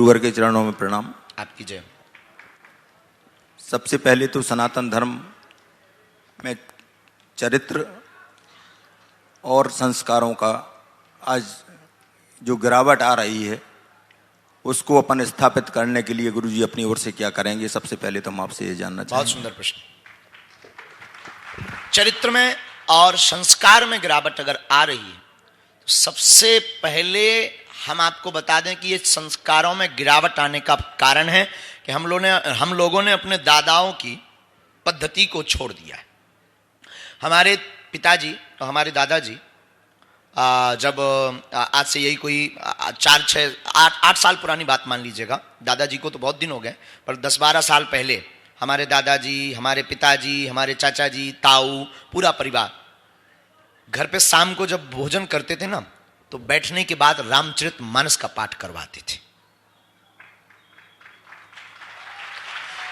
गुरुवर के चरणों में प्रणाम। आपकी जय। सबसे पहले तो सनातन धर्म में चरित्र और संस्कारों का आज जो गिरावट आ रही है उसको अपन स्थापित करने के लिए गुरुजी अपनी ओर से क्या करेंगे, सबसे पहले तो हम आपसे ये जानना चाहेंगे। बहुत सुंदर प्रश्न। चरित्र में और संस्कार में गिरावट अगर आ रही है तो सबसे पहले हम आपको बता दें कि ये संस्कारों में गिरावट आने का कारण है कि हम लोगों ने अपने दादाओं की पद्धति को छोड़ दिया है। हमारे पिताजी और हमारे दादाजी जब आज से यही कोई 4-6-8 साल पुरानी बात मान लीजिएगा, दादाजी को तो बहुत दिन हो गए, पर 10-12 साल पहले हमारे दादाजी, हमारे पिताजी, हमारे चाचा जी, ताऊ, पूरा परिवार घर पे शाम को जब भोजन करते थे ना तो बैठने के बाद रामचरितमानस का पाठ करवाते थे।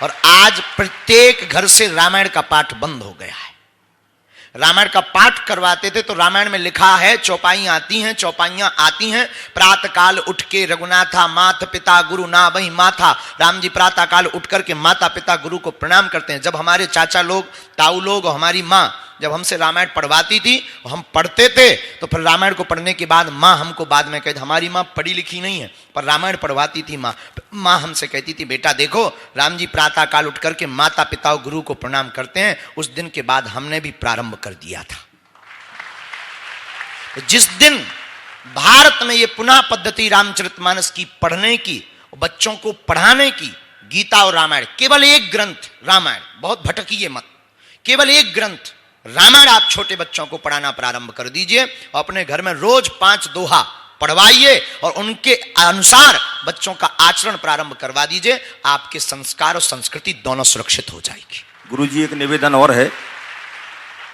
और आज प्रत्येक घर से रामायण का पाठ बंद हो गया है। रामायण का पाठ करवाते थे तो रामायण में लिखा है, चौपाइयां आती हैं, प्रातः काल उठ के रघुनाथा मात पिता गुरु ना वही माथा। राम जी प्रातः काल उठ करके माता पिता गुरु को प्रणाम करते हैं। जब हमारे चाचा लोग, ताऊ लोग और हमारी माँ जब हमसे रामायण पढ़वाती थी, हम पढ़ते थे तो फिर रामायण को पढ़ने के बाद माँ हमको बाद में कहती, हमारी माँ पढ़ी लिखी नहीं है पर रामायण पढ़वाती थी माँ हमसे कहती थी, बेटा देखो राम जी प्रातः काल उठ करके माता पिता और गुरु को प्रणाम करते हैं। उस दिन के बाद हमने भी प्रारंभ कर दिया था। जिस दिन भारत में ये पुनः पद्धति रामचरितमानस की पढ़ने की, बच्चों को पढ़ाने की, गीता और रामायण, केवल एक ग्रंथ रामायण, बहुत भटकिए मत, केवल एक ग्रंथ रामायण आप छोटे बच्चों को पढ़ाना प्रारंभ कर दीजिए और अपने घर में रोज 5 दोहा पढ़वाइए और उनके अनुसार बच्चों का आचरण प्रारंभ करवा दीजिए। आपके संस्कार और संस्कृति दोनों सुरक्षित हो जाएगी। गुरुजी एक निवेदन और है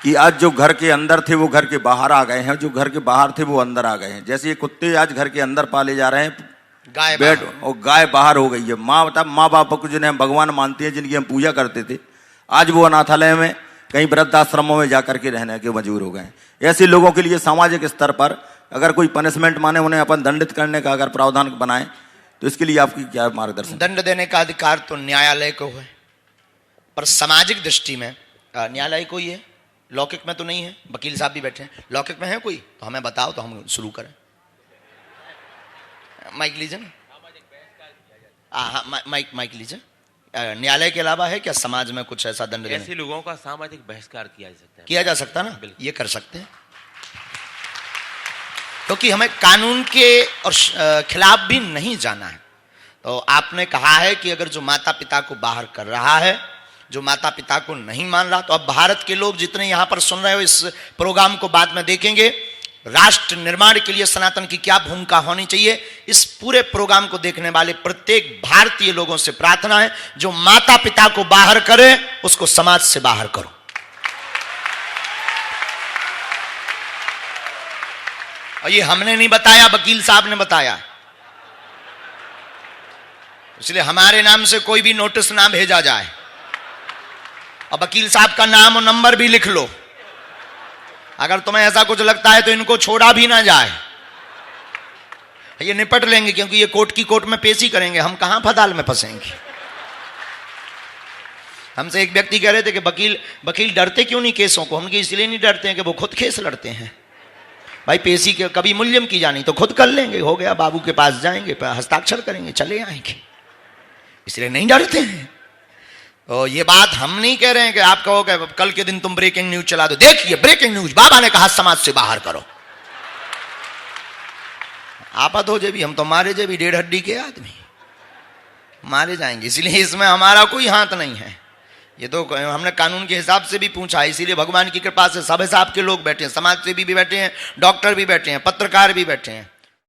कि आज जो घर के अंदर थे वो घर के बाहर आ गए हैं, जो घर के बाहर थे वो अंदर आ गए हैं। जैसे ये कुत्ते आज घर के अंदर पाले जा रहे हैं, गाय बाहर हो गई है। माँ बाप को जिन्हें हम भगवान मानते हैं, जिनकी हम पूजा करते थे, आज वो अनाथालय में, कहीं वृद्धाश्रमों में जाकर के रहने के मजबूर हो गए। ऐसे लोगों के लिए सामाजिक स्तर पर अगर कोई पनिशमेंट माने, उन्हें अपन दंडित करने का अगर प्रावधान बनाए तो इसके लिए आपकी क्या मार्गदर्शन? दंड देने का अधिकार तो न्यायालय को है, पर सामाजिक दृष्टि में न्यायालय को ही है, लौकिक में तो नहीं है। वकील साहब भी बैठे हैं, लौकिक में है कोई तो हमें बताओ तो हम शुरू करें। माइक लीजिए ना, हाँ माइक लीजिए। न्यायालय के अलावा है क्या समाज में कुछ ऐसा दंड? ऐसे लोगों का सामाजिक बहिष्कार किया जा सकता है, किया जा सकता ना, ये कर सकते हैं। क्योंकि हमें कानून के और खिलाफ भी नहीं जाना है। तो आपने कहा है कि अगर जो माता पिता को बाहर कर रहा है, जो माता पिता को नहीं मान रहा, तो अब भारत के लोग जितने यहां पर सुन रहे हो, इस प्रोग्राम को बाद में देखेंगे, राष्ट्र निर्माण के लिए सनातन की क्या भूमिका होनी चाहिए, इस पूरे प्रोग्राम को देखने वाले प्रत्येक भारतीय लोगों से प्रार्थना है, जो माता पिता को बाहर करे उसको समाज से बाहर करो। और ये हमने नहीं बताया, वकील साहब ने बताया, इसलिए हमारे नाम से कोई भी नोटिस ना भेजा जाए। और वकील साहब का नाम और नंबर भी लिख लो। अगर तुम्हें ऐसा कुछ लगता है तो इनको छोड़ा भी ना जाए, ये निपट लेंगे, क्योंकि ये कोर्ट में पेश ही करेंगे, हम कहां फदाल में फंसेंगे। हमसे एक व्यक्ति कह रहे थे कि वकील डरते क्यों नहीं केसों को? हम इसलिए नहीं डरते हैं कि वो खुद केस लड़ते हैं। भाई पेशी के कभी मूल्यम की जानी तो खुद कर लेंगे, हो गया, बाबू के पास जाएंगे, हस्ताक्षर करेंगे, चले आएंगे, इसलिए नहीं डरते हैं। तो ये बात हम नहीं कह रहे हैं कि आप कहोगे कल के दिन तुम ब्रेकिंग न्यूज चला दो, देखिए ब्रेकिंग न्यूज, बाबा ने कहा समाज से बाहर करो। आपत हो जेबी, हम तो मारे जेबी 1.5 हड्डी के आदमी, मारे जाएंगे, इसलिए इसमें हमारा कोई हाथ नहीं है। ये तो हमने कानून के हिसाब से भी पूछा है, इसीलिए भगवान की कृपा से सब हिसाब के लोग बैठे हैं, समाज सेवी भी बैठे हैं, डॉक्टर भी बैठे हैं, पत्रकार भी बैठे हैं।